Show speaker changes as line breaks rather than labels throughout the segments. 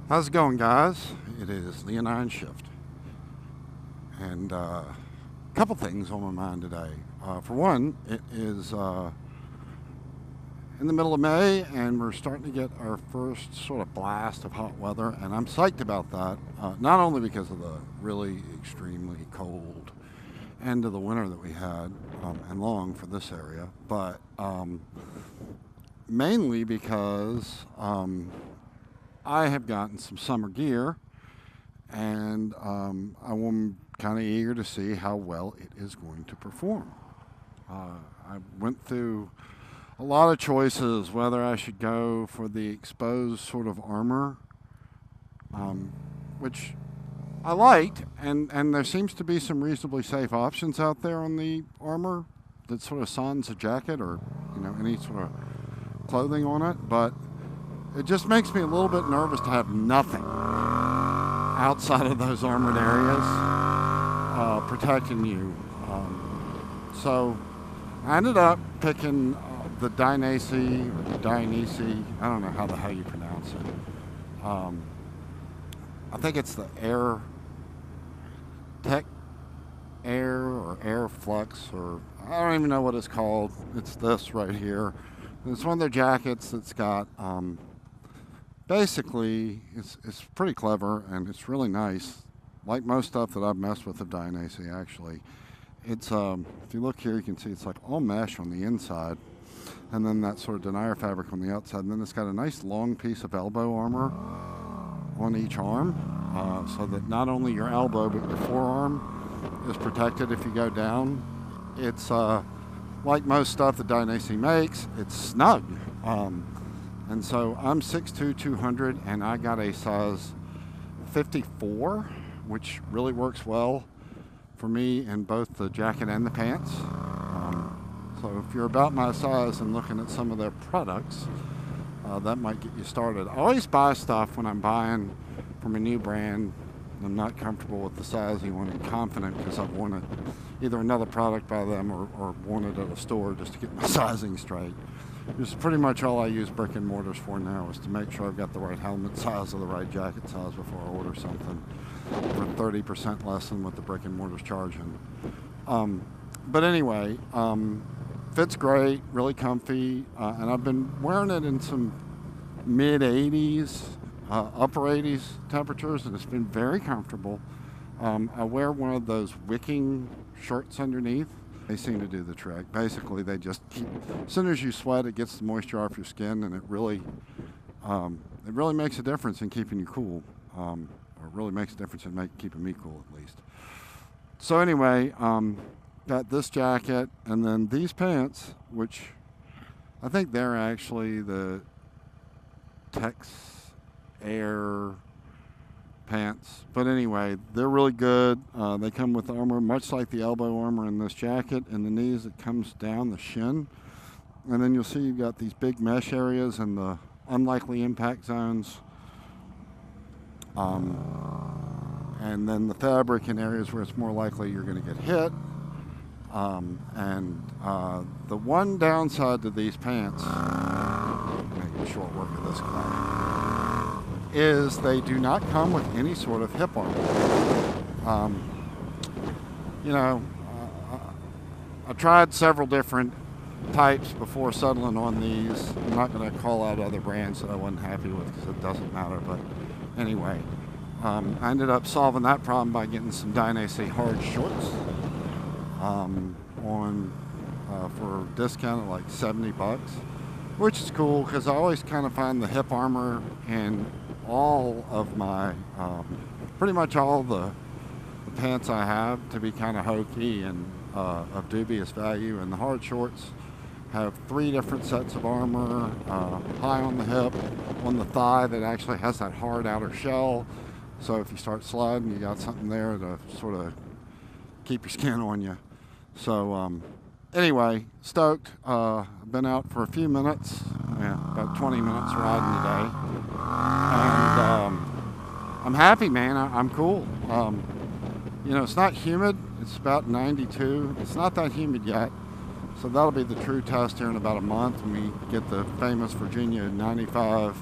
How's it going, guys? It is Leonine Shift, and a couple things on my mind today. For one, it is in the middle of May, and we're starting to get our first sort of blast of hot weather, and I'm psyched about that, not only because of the really extremely cold end of the winter that we had, and long for this area, but mainly because I have gotten some summer gear, and I'm kind of eager to see how well it is going to perform. I went through a lot of choices whether I should go for the exposed sort of armor, which I liked, and there seems to be some reasonably safe options out there on the armor that sort of sans a jacket or any sort of clothing on it, but it just makes me a little bit nervous to have nothing outside of those armored areas protecting you. So I ended up picking the Dynasy, Dianese, I don't know how the hell you pronounce it. I think it's the Air-Flux, or I don't even know what it's called. It's this right here. It's one of their jackets that's got basically, it's pretty clever, and it's really nice. Like most stuff that I've messed with of Dynasy, actually. It's, if you look here, you can see it's like all mesh on the inside, and then that sort of denier fabric on the outside, and then it's got a nice long piece of elbow armor on each arm, so that not only your elbow, but your forearm is protected if you go down. It's, like most stuff that Dynasy makes, it's snug. And so I'm 6'2", 200, and I got a size 54, which really works well for me in both the jacket and the pants. So if you're about my size and looking at some of their products, that might get you started. I always buy stuff when I'm buying from a new brand. I'm not comfortable with the sizing one and confident because I've wanted either another product by them or wanted at a store just to get my sizing straight. This is pretty much all I use brick and mortars for now, is to make sure I've got the right helmet size or the right jacket size before I order something for 30% less than what the brick and mortar's charging. But anyway, fits great, really comfy, and I've been wearing it in some mid 80s, upper 80s temperatures, and it's been very comfortable. I wear one of those wicking shorts underneath. They seem to do the trick. Basically, they just keep, as soon as you sweat, it gets the moisture off your skin, and it really makes a difference in keeping you cool, or it really makes a difference in keeping me cool, at least. So anyway, got this jacket, and then these pants, which I think they're actually the Textile pants, but anyway, they're really good. They come with armor, much like the elbow armor in this jacket, and the knees, it comes down the shin, and then you'll see you've got these big mesh areas and the unlikely impact zones, and then the fabric in areas where it's more likely you're going to get hit. The one downside to these pants, make a short work of this guy, is they do not come with any sort of hip armor. I tried several different types before settling on these. I'm not going to call out other brands that I wasn't happy with because it doesn't matter, but anyway, I ended up solving that problem by getting some Dynasty hard shorts for a discount of like $70, which is cool because I always kind of find the hip armor in all of my, pretty much all the pants I have to be kind of hokey and of dubious value, and the hard shorts have 3 different sets of armor, high on the hip, on the thigh that actually has that hard outer shell, so if you start sliding, you got something there to sort of keep your skin on you. So anyway, stoked. I've been out for a few minutes, about 20 minutes riding today, and I'm happy, man. I'm cool. It's not humid. It's about 92. It's not that humid yet, so that'll be the true test here in about a month when we get the famous Virginia 95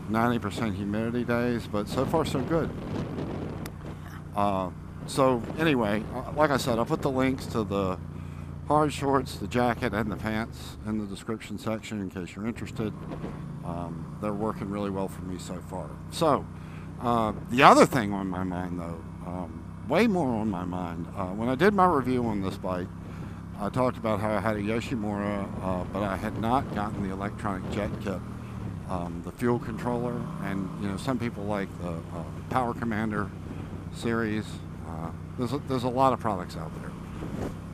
90% humidity days, but so far so good. So anyway, like I said, I'll put the links to the hard shorts, the jacket, and the pants in the description section in case you're interested. They're working really well for me so far. So the other thing on my mind, though, way more on my mind, when I did my review on this bike, I talked about how I had a Yoshimura, but I had not gotten the electronic jet kit, the fuel controller, and you know, some people like the Power Commander series. There's a lot of products out there.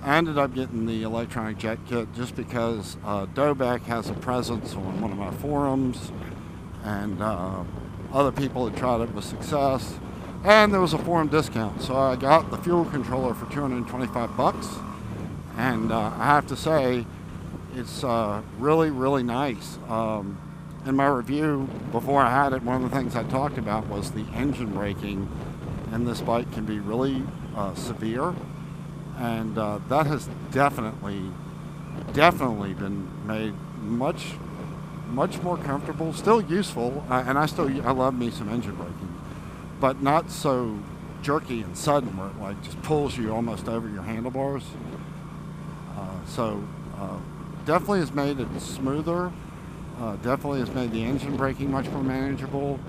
I ended up getting the electronic jet kit just because Dobek has a presence on one of my forums, and other people had tried it with success, and there was a forum discount. So I got the fuel controller for $225, and I have to say, it's really, really nice. In my review, before I had it, one of the things I talked about was the engine braking, and this bike can be really severe. And that has definitely been made much more comfortable. Still useful, and I love me some engine braking, but not so jerky and sudden where it like just pulls you almost over your handlebars. So definitely has made it smoother. Definitely has made the engine braking much more manageable.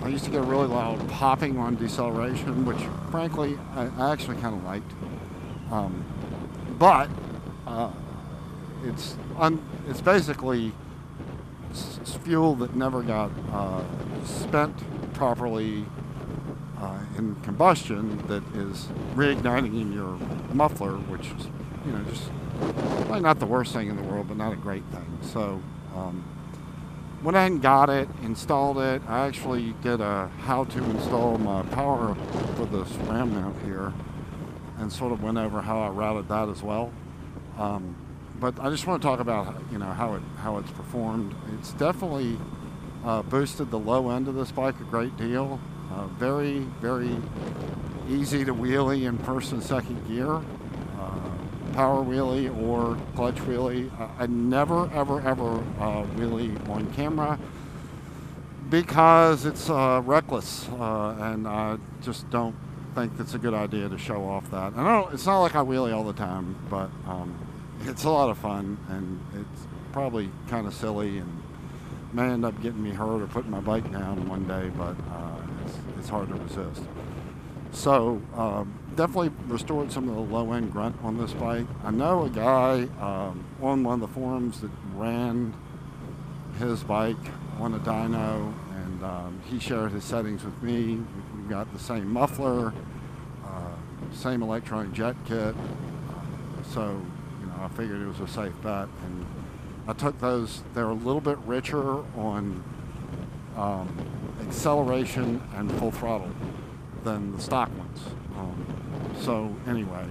I used to get really loud popping on deceleration, which frankly I actually kind of liked. But it's basically fuel that never got spent properly in combustion that is reigniting in your muffler, which is, you know, just probably not the worst thing in the world, but not a great thing. So went ahead and got it, installed it. I actually did a how to install my power for this ram mount here, and sort of went over how I routed that as well. But I just want to talk about, you know, how it's performed. It's definitely boosted the low end of this bike a great deal. Very, very easy to wheelie in first and second gear. Power wheelie or clutch wheelie. I never ever wheelie on camera because it's reckless, and I just don't think it's a good idea to show off that. I know it's not like I wheelie all the time, but it's a lot of fun, and it's probably kind of silly and may end up getting me hurt or putting my bike down one day, but it's hard to resist. So definitely restored some of the low-end grunt on this bike. I know a guy on one of the forums that ran his bike on a dyno, and he shared his settings with me. We got the same muffler, same electronic jet kit, so you know, I figured it was a safe bet, and I took those. They're a little bit richer on acceleration and full throttle than the stock ones. So anyway,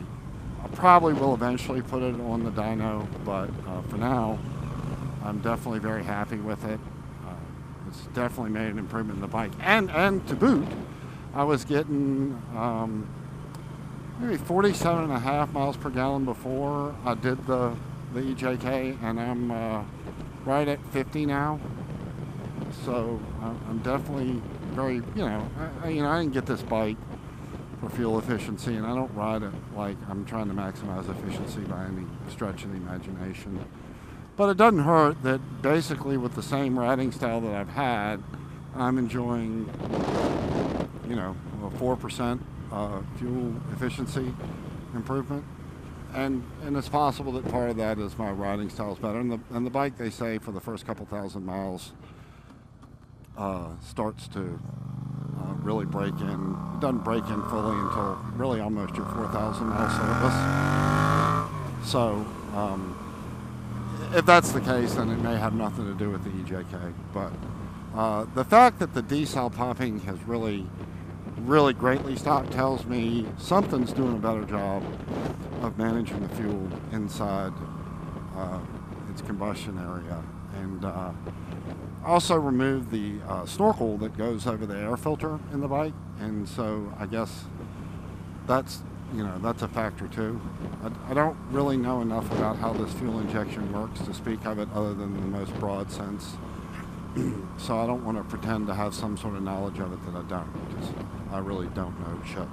I probably will eventually put it on the dyno, but for now, I'm definitely very happy with it. It's definitely made an improvement in the bike. And to boot, I was getting maybe 47.5 miles per gallon before I did the EJK, and I'm right at 50 now. So I'm definitely very, I didn't get this bike for fuel efficiency, and I don't ride it like I'm trying to maximize efficiency by any stretch of the imagination. But it doesn't hurt that basically with the same riding style that I've had, I'm enjoying, a 4% fuel efficiency improvement. And it's possible that part of that is my riding style is better. And the bike, they say, for the first couple thousand miles, starts to really break in. It doesn't break in fully until really almost your 4,000 mile service. So if that's the case, then it may have nothing to do with the EJK. But the fact that the decel popping has really greatly stopped tells me something's doing a better job of managing the fuel inside its combustion area. And also removed the snorkel that goes over the air filter in the bike, and so I guess that's a factor too. I don't really know enough about how this fuel injection works to speak of it other than the most broad sense. So I don't want to pretend to have some sort of knowledge of it that I don't, because I really don't know shit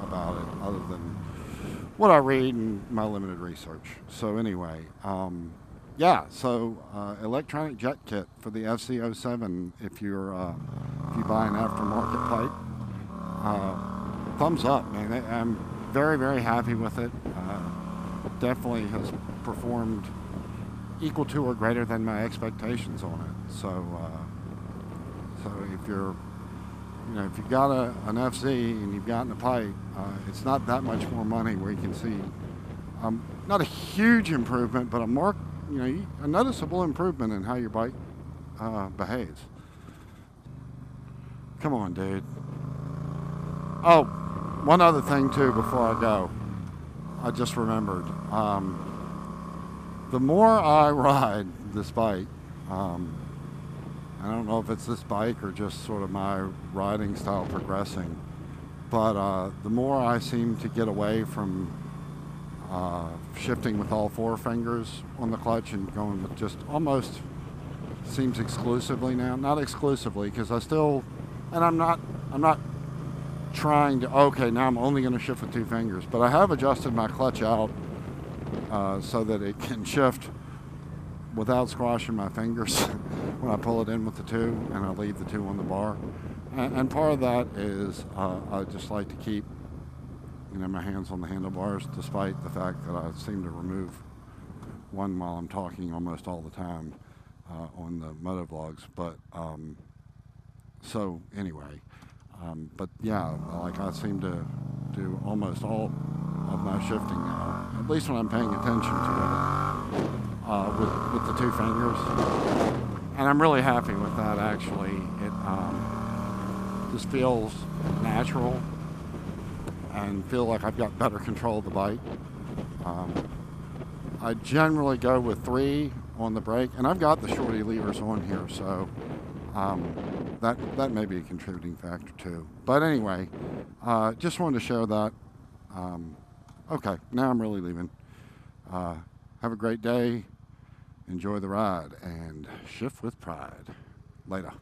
about it other than what I read and my limited research. So anyway, yeah. So electronic jet kit for the FZ-07. If you buy an aftermarket pipe, thumbs up, man. I'm very, very happy with it. Definitely has performed equal to or greater than my expectations on it. So if you're, if you've got an FZ and you've gotten a pipe, it's not that much more money where you can see, not a huge improvement, but a noticeable improvement in how your bike behaves. Come on, dude. Oh, one other thing too before I go. I just remembered. The more I ride this bike, I don't know if it's this bike or just sort of my riding style progressing, but the more I seem to get away from shifting with all four fingers on the clutch and going with just almost seems exclusively now. Not exclusively, because I still, and I'm not trying to, okay, now I'm only going to shift with two fingers, but I have adjusted my clutch out so that it can shift without squashing my fingers when I pull it in with the two and I leave the two on the bar. And part of that is I just like to keep my hands on the handlebars, despite the fact that I seem to remove one while I'm talking almost all the time on the motovlogs. But so anyway, but yeah, like I seem to do almost all of my shifting now, at least when I'm paying attention to it, with the two fingers. And I'm really happy with that, actually. It just feels natural and feel like I've got better control of the bike. I generally go with 3 on the brake, and I've got the shorty levers on here, so that may be a contributing factor too. But anyway, just wanted to share that. Okay, now I'm really leaving. Have a great day, enjoy the ride, and shift with pride. Later.